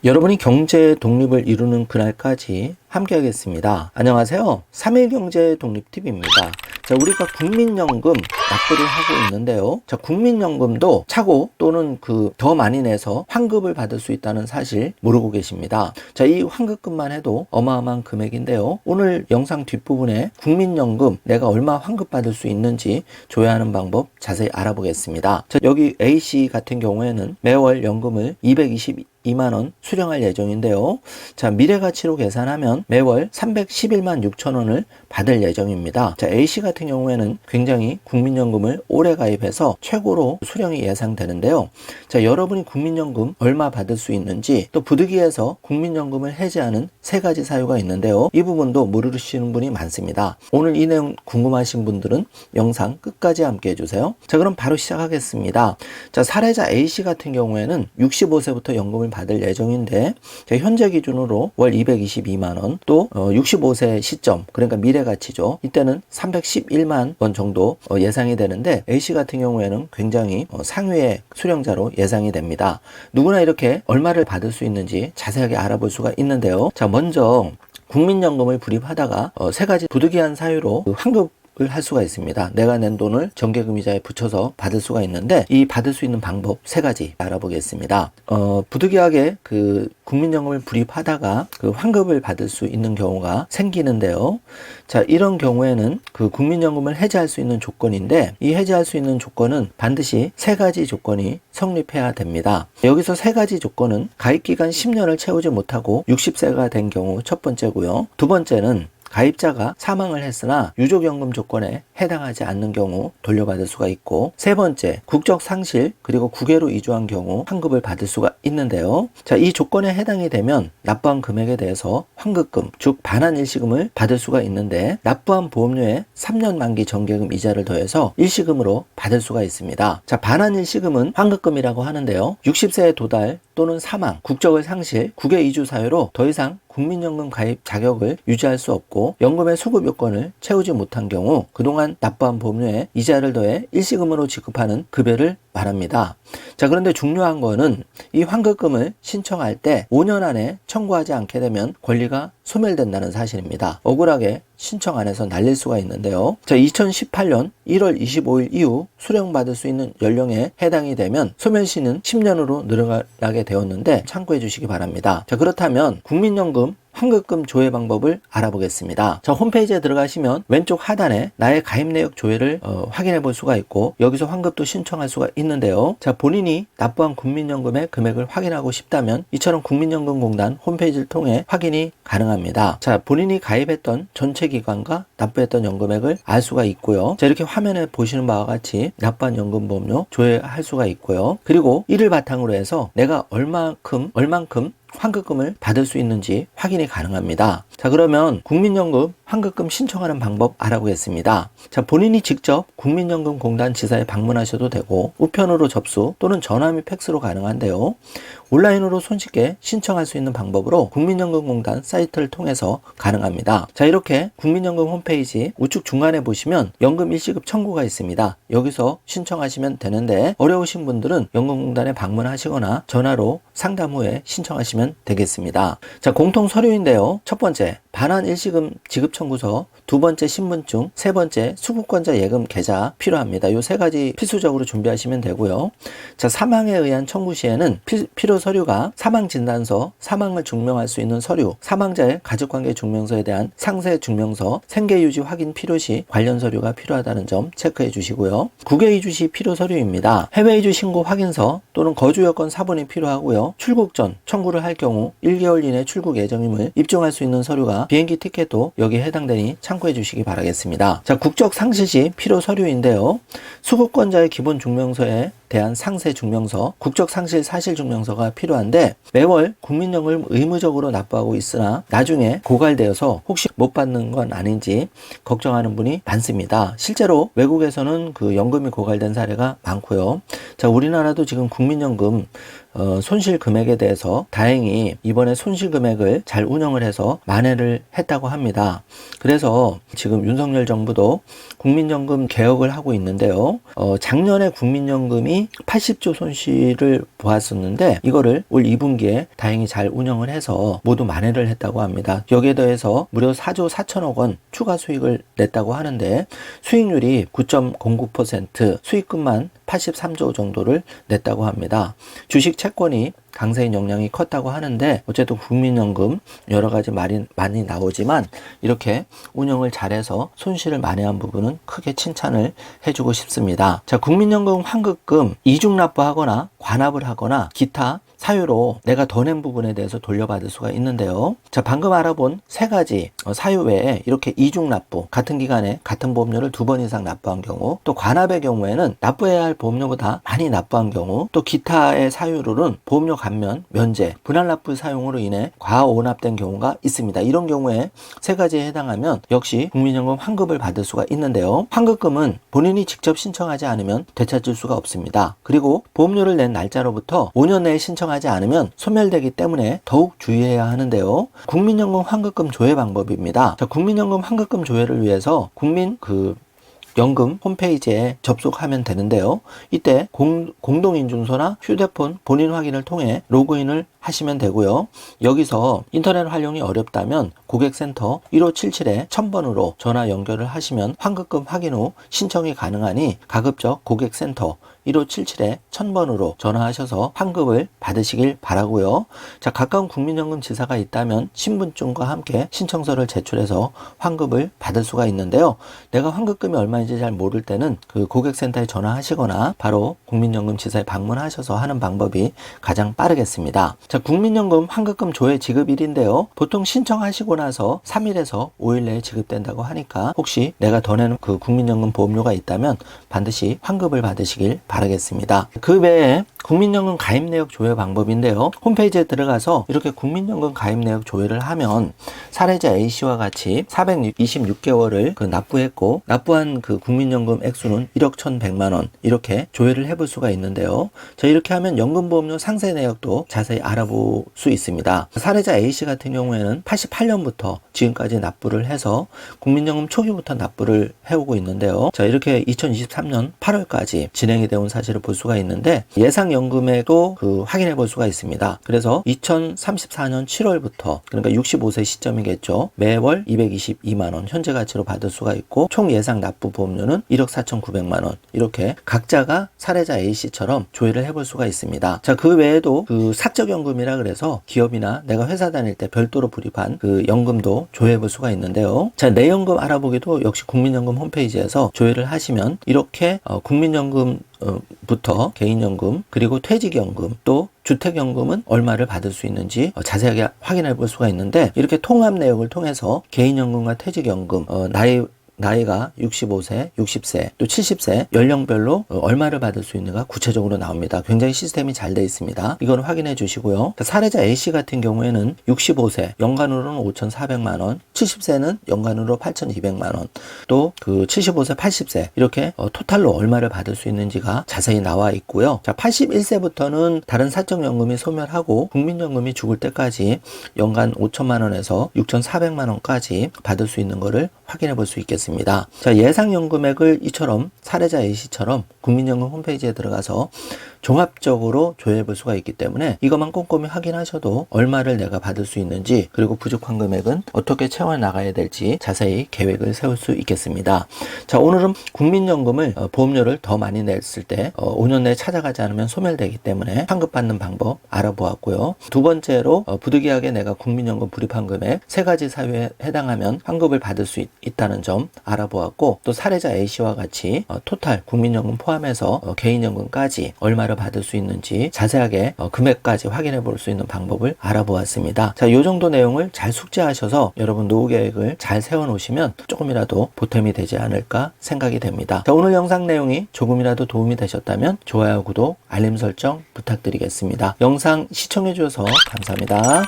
여러분이 경제 독립을 이루는 그날까지 함께 하겠습니다. 안녕하세요. 3일 경제 독립TV입니다. 자, 우리가 국민연금 납부를 하고 있는데요. 자, 국민연금도 차고 또는 더 많이 내서 환급을 받을 수 있다는 사실 모르고 계십니다. 자, 이 환급금만 해도 어마어마한 금액인데요. 오늘 영상 뒷부분에 국민연금 내가 얼마 환급 받을 수 있는지 조회하는 방법 자세히 알아보겠습니다. 자, 여기 A씨 같은 경우에는 매월 연금을 222만원 수령할 예정인데요. 자, 미래가치로 계산하면 매월 311만 6천원을 받을 예정입니다. 자, A씨 같은 경우에는 굉장히 국민연금을 오래 가입해서 최고로 수령이 예상되는데요. 자, 여러분이 국민연금 얼마 받을 수 있는지, 또 부득이해서 국민연금을 해지하는 세 가지 사유가 있는데요. 이 부분도 모르시는 분이 많습니다. 오늘 이 내용 궁금하신 분들은 영상 끝까지 함께 해주세요. 자, 그럼 바로 시작하겠습니다. 자, 사례자 A씨 같은 경우에는 65세부터 연금을 받을 예정인데, 자, 현재 기준으로 월 222만원, 또 65세 시점, 그러니까 미래가치죠. 이때는 311만 원 정도 예상이 되는데, A씨 같은 경우에는 굉장히 상위의 수령자로 예상이 됩니다. 누구나 이렇게 얼마를 받을 수 있는지 자세하게 알아볼 수가 있는데요. 자, 먼저 국민연금을 불입하다가 세 가지 부득이한 사유로 환급 할 수가 있습니다. 내가 낸 돈을 정기금이자에 붙여서 받을 수가 있는데, 이 받을 수 있는 방법 세 가지 알아보겠습니다. 부득이하게 국민연금을 불입하다가 환급을 받을 수 있는 경우가 생기는데요. 자, 이런 경우에는 국민연금을 해지할 수 있는 조건인데, 이 해지할 수 있는 조건은 반드시 세 가지 조건이 성립해야 됩니다. 여기서 세 가지 조건은 가입기간 10년을 채우지 못하고 60세가 된 경우 첫 번째고요. 두 번째는 가입자가 사망을 했으나 유족연금 조건에 해당하지 않는 경우 돌려받을 수가 있고, 세 번째, 국적 상실 그리고 국외로 이주한 경우 환급을 받을 수가 있는데요. 자, 이 조건에 해당이 되면 납부한 금액에 대해서 환급금, 즉 반환 일시금을 받을 수가 있는데, 납부한 보험료에 3년 만기 정기금 이자를 더해서 일시금으로 받을 수가 있습니다. 자, 반환 일시금은 환급금이라고 하는데요. 60세에 도달 또는 사망, 국적을 상실, 국외 이주 사유로 더 이상 국민연금 가입 자격을 유지할 수 없고 연금의 수급 요건을 채우지 못한 경우 그동안 납부한 보험료에 이자를 더해 일시금으로 지급하는 급여를 말합니다. 자, 그런데 중요한 거는 이 환급금을 신청할 때 5년 안에 청구하지 않게 되면 권리가 소멸된다는 사실입니다. 억울하게 신청 안 해서 날릴 수가 있는데요. 자, 2018년 1월 25일 이후 수령받을 수 있는 연령에 해당이 되면 소멸시는 10년으로 늘어나게 되었는데 참고해 주시기 바랍니다. 자, 그렇다면 국민연금 환급금 조회 방법을 알아보겠습니다. 자, 홈페이지에 들어가시면 왼쪽 하단에 나의 가입 내역 조회를 확인해 볼 수가 있고, 여기서 환급도 신청할 수가 있는데요. 자, 본인이 납부한 국민연금의 금액을 확인하고 싶다면 이처럼 국민연금공단 홈페이지를 통해 확인이 가능합니다. 자, 본인이 가입했던 전체 기간과 납부했던 연금액을 알 수가 있고요. 자, 이렇게 화면에 보시는 바와 같이 납부한 연금보험료 조회할 수가 있고요. 그리고 이를 바탕으로 해서 내가 얼만큼 환급금을 받을 수 있는지 확인이 가능합니다. 자, 그러면 국민연금 환급금 신청하는 방법 알아보겠습니다. 자, 본인이 직접 국민연금공단 지사에 방문하셔도 되고, 우편으로 접수 또는 전화 및 팩스로 가능한데요. 온라인으로 손쉽게 신청할 수 있는 방법으로 국민연금공단 사이트를 통해서 가능합니다. 자, 이렇게 국민연금 홈페이지 우측 중간에 보시면 연금 일시급 청구가 있습니다. 여기서 신청하시면 되는데, 어려우신 분들은 연금공단에 방문하시거나 전화로 상담 후에 신청하시면 되겠습니다. 자, 공통 서류인데요. 첫 번째, 반환 일시금 지급 청구서, 두 번째 신분증, 세 번째 수급권자 예금 계좌 필요합니다. 요 세 가지 필수적으로 준비하시면 되고요. 자, 사망에 의한 청구 시에는 필요 서류가 사망진단서, 사망을 증명할 수 있는 서류, 사망자의 가족관계 증명서에 대한 상세 증명서, 생계유지 확인 필요시 관련 서류가 필요하다는 점 체크해 주시고요. 국외 이주 시 필요 서류입니다. 해외 이주 신고 확인서 또는 거주 여건 사본이 필요하고요. 출국 전 청구를 할 경우 1개월 이내 출국 예정임을 입증할 수 있는 서류가 비행기 티켓도 여기에 해당되니 참고해 주시기 바라겠습니다. 자, 국적 상실 시 필요 서류인데요. 수급권자의 기본 증명서에 대한 상세 증명서, 국적 상실 사실 증명서가 필요한데, 매월 국민연금을 의무적으로 납부하고 있으나 나중에 고갈되어서 혹시 못 받는 건 아닌지 걱정하는 분이 많습니다. 실제로 외국에서는 연금이 고갈된 사례가 많고요. 자, 우리나라도 지금 국민연금 손실 금액에 대해서 다행히 이번에 손실 금액을 잘 운영을 해서 만회를 했다고 합니다. 그래서 지금 윤석열 정부도 국민연금 개혁을 하고 있는데요. 작년에 국민연금이 80조 손실을 보았었는데 이거를 올 2분기에 다행히 잘 운영을 해서 모두 만회를 했다고 합니다. 여기에 더해서 무려 4조 4천억 원 추가 수익을 냈다고 하는데 수익률이 9.09%, 수익금만 83조 정도를 냈다고 합니다. 주식 채권이 강세인 영향이 컸다고 하는데 어쨌든 국민연금 여러 가지 말이 많이 나오지만 이렇게 운영을 잘해서 손실을 만회한 부분은 크게 칭찬을 해주고 싶습니다. 자, 국민연금 환급금 이중 납부하거나 관합을 하거나 기타 사유로 내가 더 낸 부분에 대해서 돌려받을 수가 있는데요. 자, 방금 알아본 세 가지 사유 외에 이렇게 이중 납부, 같은 기간에 같은 보험료를 2번 이상 납부한 경우, 또 관합의 경우에는 납부해야 할 보험료보다 많이 납부한 경우, 또 기타의 사유로는 보험료 감면, 면제, 분할 납부 사용으로 인해 과오납된 경우가 있습니다. 이런 경우에 세 가지에 해당하면 역시 국민연금 환급을 받을 수가 있는데요. 환급금은 본인이 직접 신청하지 않으면 되찾을 수가 없습니다. 그리고 보험료를 낸 날짜로부터 5년 내에 신청하지 않으면 소멸되기 때문에 더욱 주의해야 하는데요. 국민연금 환급금 조회 방법입니다. 자, 국민연금 환급금 조회를 위해서 연금 홈페이지에 접속하면 되는데요. 이때 공동인증서나 휴대폰 본인 확인을 통해 로그인을 하시면 되고요. 여기서 인터넷 활용이 어렵다면 고객센터 1577-1000번으로 전화 연결을 하시면 환급금 확인 후 신청이 가능하니 가급적 고객센터 1577-1000번으로 전화하셔서 환급을 받으시길 바라고요. 자, 가까운 국민연금 지사가 있다면 신분증과 함께 신청서를 제출해서 환급을 받을 수가 있는데요. 내가 환급금이 얼마인지 잘 모를 때는 그 고객센터에 전화하시거나 바로 국민연금 지사에 방문하셔서 하는 방법이 가장 빠르겠습니다. 자, 국민연금 환급금 조회 지급일인데요. 보통 신청하시고 나서 3일에서 5일 내에 지급된다고 하니까 혹시 내가 더 내는 그 국민연금 보험료가 있다면 반드시 환급을 받으시길 바라겠습니다. 그 외에 국민연금 가입 내역 조회 방법인데요. 홈페이지에 들어가서 이렇게 국민연금 가입 내역 조회를 하면 사례자 A씨와 같이 426개월을 납부했고 납부한 그 국민연금 액수는 1억 1,100만 원 이렇게 조회를 해볼 수가 있는데요. 자, 이렇게 하면 연금보험료 상세 내역도 자세히 알아볼 수 있습니다. 사례자 A씨 같은 경우에는 88년부터 지금까지 납부를 해서 국민연금 초기부터 납부를 해오고 있는데요. 자, 이렇게 2023년 8월까지 진행이 되온 사실을 볼 수가 있는데 예상 연금액도 확인해 볼 수가 있습니다. 그래서 2034년 7월부터 그러니까 65세 시점이겠죠. 매월 222만 원 현재 가치로 받을 수가 있고 총 예상 납부 보험료는 1억 4,900만 원 이렇게 각자가 사례자 A씨처럼 조회를 해볼 수가 있습니다. 자, 그 외에도 사적연금이라 그래서 기업이나 내가 회사 다닐 때 별도로 불입한 그 연금도 조회해 볼 수가 있는데요. 자, 내 연금 알아보기도 역시 국민연금 홈페이지에서 조회를 하시면 이렇게 국민연금 부터 개인연금 그리고 퇴직연금 또 주택연금은 얼마를 받을 수 있는지 자세하게 확인해 볼 수가 있는데 이렇게 통합 내역을 통해서 개인연금과 퇴직연금 나이가 65세, 60세, 또 70세 연령별로 얼마를 받을 수 있는가 구체적으로 나옵니다. 굉장히 시스템이 잘 되어 있습니다. 이건 확인해 주시고요. 사례자 A씨 같은 경우에는 65세 연간으로는 5,400만 원, 70세는 연간으로 8,200만 원, 또 75세, 80세 이렇게 토탈로 얼마를 받을 수 있는지가 자세히 나와 있고요. 자, 81세부터는 다른 사적연금이 소멸하고 국민연금이 죽을 때까지 연간 5천만 원에서 6,400만 원까지 받을 수 있는 거를 확인해 볼 수 있겠습니다. 자, 예상연금액을 이처럼 사례자 A씨처럼 국민연금 홈페이지에 들어가서 종합적으로 조회해 볼 수가 있기 때문에 이것만 꼼꼼히 확인하셔도 얼마를 내가 받을 수 있는지 그리고 부족한 금액은 어떻게 채워 나가야 될지 자세히 계획을 세울 수 있겠습니다. 자, 오늘은 국민연금을 보험료를 더 많이 냈을 때 5년 내에 찾아가지 않으면 소멸되기 때문에 환급받는 방법 알아보았고요. 두 번째로 부득이하게 내가 국민연금 불입한 금액 세 가지 사유에 해당하면 환급을 받을 수 있다는 점 알아보았고 또 사례자 A씨와 같이 토탈 국민연금 포함해서 개인연금까지 얼마를 받을 수 있는지 자세하게 금액까지 확인해 볼 수 있는 방법을 알아보았습니다. 자, 이 정도 내용을 잘 숙지하셔서 여러분 노후 계획을 잘 세워 놓으시면 조금이라도 보탬이 되지 않을까 생각이 됩니다. 자, 오늘 영상 내용이 조금이라도 도움이 되셨다면 좋아요, 구독, 알림 설정 부탁드리겠습니다. 영상 시청해 주셔서 감사합니다.